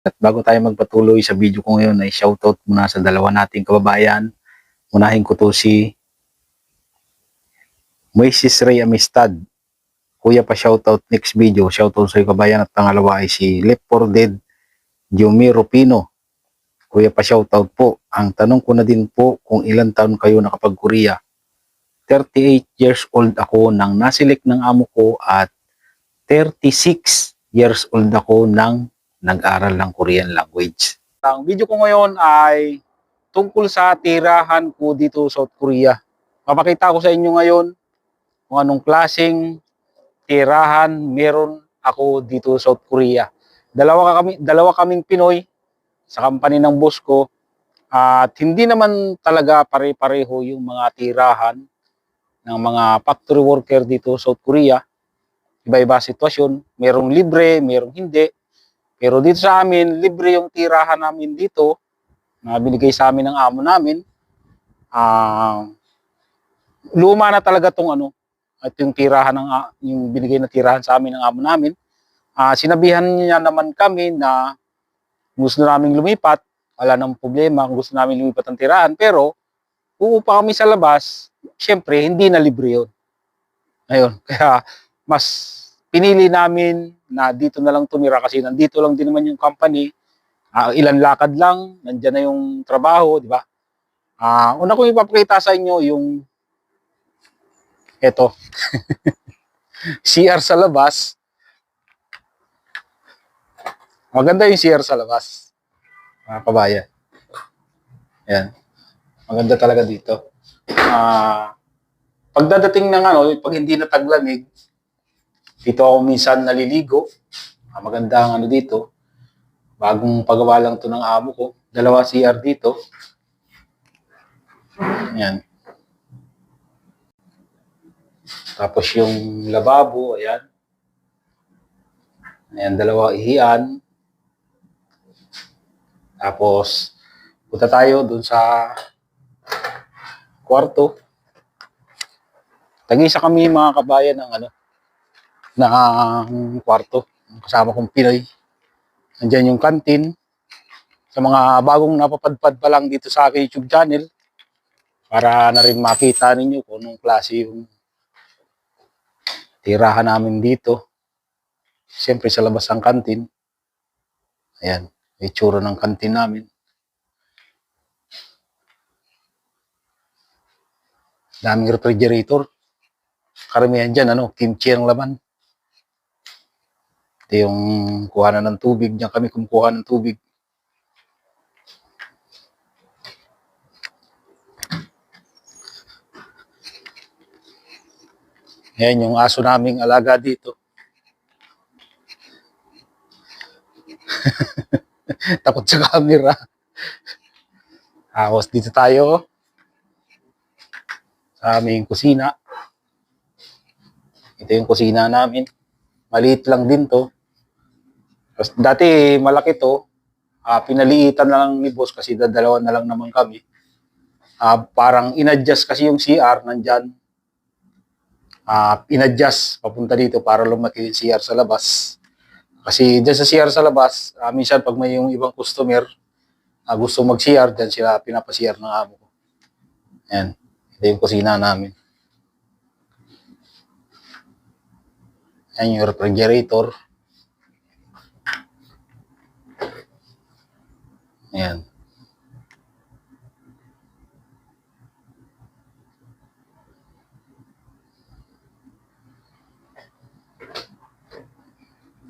At bago tayo magpatuloy sa video ko ngayon ay shoutout muna sa dalawa nating kababayan. Unahin ko to si Moises Ray Amistad. Kuya pa shoutout next video. Shoutout sa iyo kabayan. At pangalawa ay si Left 4 Dead Jomiro Pino. Kuya pa shoutout po. Ang tanong ko na din po kung ilang taon kayo nakapag-Korea. 38 years old ako nang naselect ng amo ko at 36 years old ako nang nag-aral ng Korean language. Ang video ko ngayon ay tungkol sa tirahan ko dito sa South Korea. Papakita ko sa inyo ngayon kung anong klaseng tirahan meron ako dito sa South Korea. Dalawa kaming Pinoy sa company ng boss ko at hindi naman talaga pare-pareho yung mga tirahan ng mga factory worker dito sa South Korea. Iba-iba sitwasyon, merong libre, merong hindi. Pero dito sa amin, libre yung tirahan namin dito na binigay sa amin ng amo namin. Luma na talaga tong at yung tirahan yung binigay na tirahan sa amin ng amo namin. Sinabihan niya naman kami na gusto naming lumipat, wala nang problema kung gusto namin lumipat ang tirahan, pero uupa kami sa labas, syempre hindi na libre yun. Ayun, kaya mas pinili namin na dito na lang tumira kasi nandito lang din naman yung company. Ilan lakad lang, nandiyan na yung trabaho, di ba? Una kong ipapakita sa inyo yung eto. CR sa labas. Maganda yung CR sa labas. Mga kabayan. Ayan. Maganda talaga dito. Pagdadating ng pag hindi na taglamig, dito ako minsan naliligo. Maganda ang dito. Bagong pagawa lang to ng amo ko. 2 CR dito. Ayan. Tapos yung lababo, ayan. Ayan, 2 ihian. Tapos, punta tayo dun sa kwarto. Tag-isa kami mga kabayan ng ng kwarto. Kasama kong Pinoy. Nandiyan yung canteen. Sa mga bagong napapadpad pa lang dito sa aking YouTube channel, para na rin makita ninyo kung anong klase yung tirahan namin dito. Siyempre sa labas ng canteen. Ayan, may tsura ng canteen namin. Daming refrigerator. Karamihan dyan, kimchi ang laman. Ito yung kuhanan ng tubig. Diyan kami kumukuha ng tubig. Ayan yung aso naming alaga dito. Takot sa camera. Tapos dito tayo sa aming kusina. Ito yung kusina namin. Maliit lang din to. Tapos dati malaki to. Pinaliitan na lang ni boss kasi dalawa na lang naman kami. Parang in-adjust kasi yung CR nandyan. In-adjust papunta dito para lumaki yung CR sa labas. Kasi dyan sa CR sa labas, minsan pag may yung ibang customer gusto mag-CR, dyan sila pinapa-CR ng amo ko. Ayan. Ito yung kusina namin. Ayan yung refrigerator. Ayan.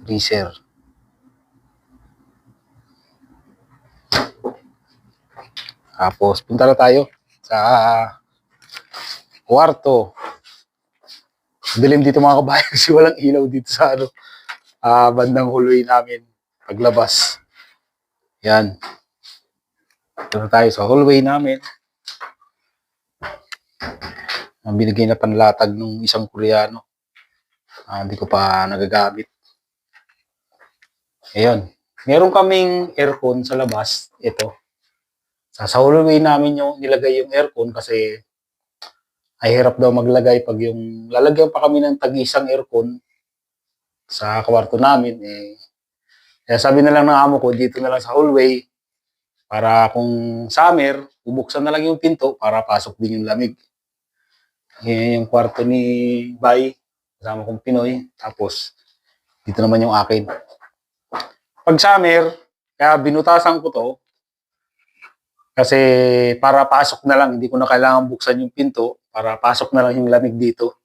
Freezer. Tapos, punta na tayo sa kwarto. Dilim dito mga kabayan kasi walang ilaw dito sa bandang hallway namin paglabas. Yan. Punta tayo sa hallway namin. Ang binigay na panlatag ng isang Koreano. Hindi ko pa nagagamit. Ayun. Meron kaming aircon sa labas. Ito. Sa hallway namin yung nilagay yung aircon kasi ay hirap daw maglagay pag yung lalagyan pa kami ng tag-isang aircon sa kwarto namin. Kaya sabi na lang ng amo ko, dito na lang sa hallway, para kung summer, bubuksan na lang yung pinto para pasok din yung lamig. Yan yung kwarto ni Bay, kasama kong Pinoy. Tapos, dito naman yung akin. Pag summer, kaya binutasan ko to, kasi para pasok na lang, hindi ko na kailangan buksan yung pinto, para pasok na lang yung lamig dito.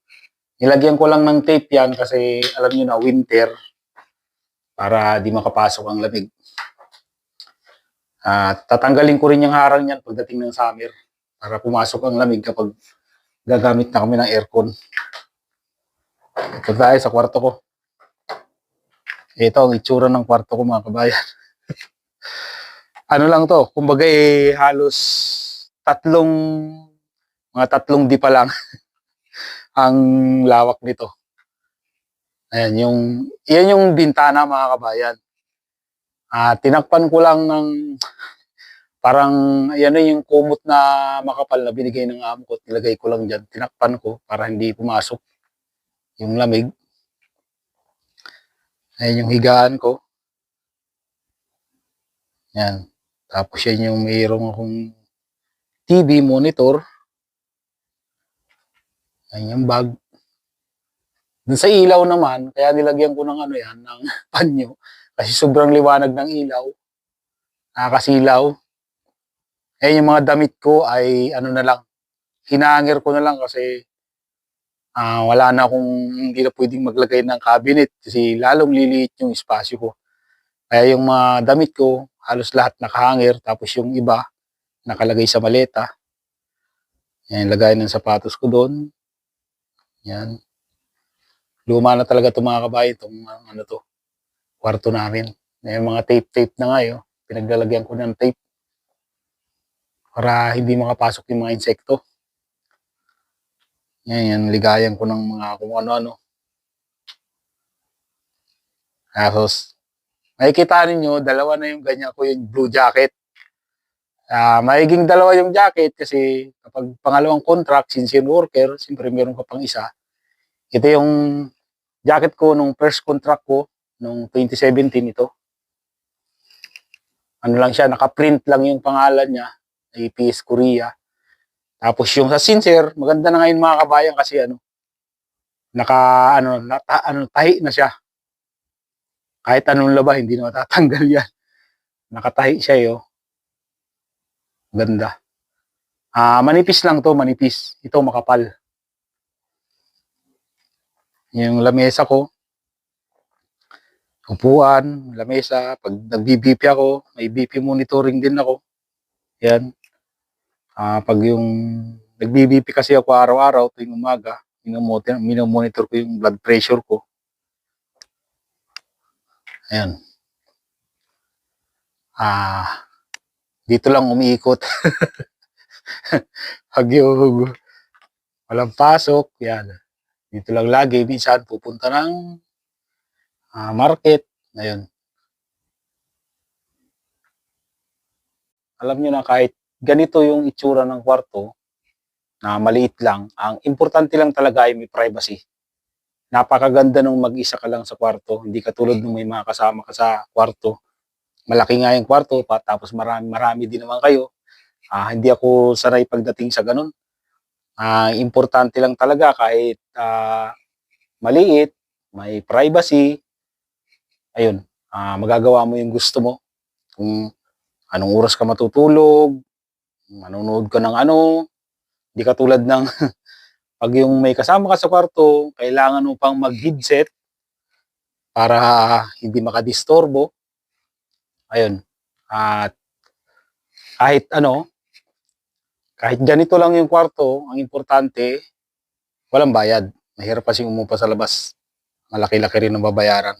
Nilagyan ko lang ng tape yan kasi alam nyo na, winter, para di makapasok ang lamig. At tatanggalin ko rin yung harang niyan pagdating ng summer, para pumasok ang lamig kapag gagamit na kami ng aircon. Ito tayo sa kwarto ko. Ito ang itsura ng kwarto ko, mga kabayan. Ano lang to, kumbaga halos mga tatlong di pa lang ang lawak nito. Ayan, yan yung bintana, mga kabayan. Tinakpan ko lang ng parang, yan na yung kumot na makapal na binigay ng amo ko. Nilagay ko lang dyan, tinakpan ko para hindi pumasok yung lamig. Ayan yung higaan ko. Yan. Tapos yan yung mayroong akong TV monitor. Ayan yung bag. Dun sa ilaw naman, kaya nilagyan ko ng ng panyo. Kasi sobrang liwanag ng ilaw. Nakakasilaw. Ayan yung mga damit ko ay na lang. Hinahanger ko na lang kasi wala na akong, hindi na pwedeng maglagay ng cabinet kasi lalong liliit yung espasyo ko. Kaya yung mga damit ko, halos lahat nakahanger, tapos yung iba, nakalagay sa maleta. Yan, lagay ng sapatos ko doon. Yan. Luma na talaga itong mga kabayan, itong kwarto namin. Yung mga tape na nga yun. Pinaglalagyan ko ng tape para hindi makapasok yung mga insekto. Yan, ligayan ko ng mga kung ano-ano. Tapos, makikita ninyo, dalawa na yung ganyan ko, yung blue jacket. Maiging dalawa yung jacket kasi kapag pangalawang contract, sincere worker, siyempre meron ka pang isa. Ito yung jacket ko nung first contract ko, nung 2017 ito. Ano lang siya, naka-print lang yung pangalan niya, APS Korea. Tapos yung sa sincere, maganda na ngayon mga kabayan kasi tahi na siya. Kahit anong laba, hindi na matatanggal yan. Nakatahi siya Ganda. Manipis lang to, manipis. Ito makapal. Yung lamesa ko, upuan, lamesa. Pag nag-BP ako, may BP monitoring din ako. Yan. Pag yung nag-BP kasi ako araw-araw, tuwing umaga, minomonitor ko yung blood pressure ko. Ayan. Dito lang umiikot. Pag yung walang pasok, yan. Dito lang lagi, minsan pupunta ng market. Ayun. Alam nyo na kahit ganito yung itsura ng kwarto, na maliit lang, ang importante lang talaga ay may privacy. Napakaganda nung mag-isa ka lang sa kwarto, hindi katulad nung may mga kasama ka sa kwarto. Malaki nga yung kwarto, tapos marami din naman kayo. Hindi ako sanay pagdating sa ganun. Importante lang talaga kahit maliit, may privacy. Ayun, magagawa mo yung gusto mo. Kung anong oras ka matutulog, manonood ka ng hindi katulad ng pag yung may kasama ka sa kwarto, kailangan mo pang mag-headset para hindi makadistorbo. Ayun. At kahit kahit ganito lang yung kwarto, ang importante, walang bayad. Mahirap kasing umupa sa labas. Malaki-laki rin ang babayaran.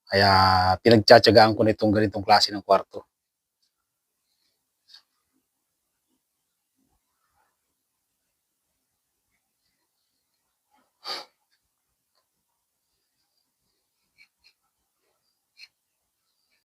Kaya pinagtsatsagaan ko nitong ganitong klase ng kwarto.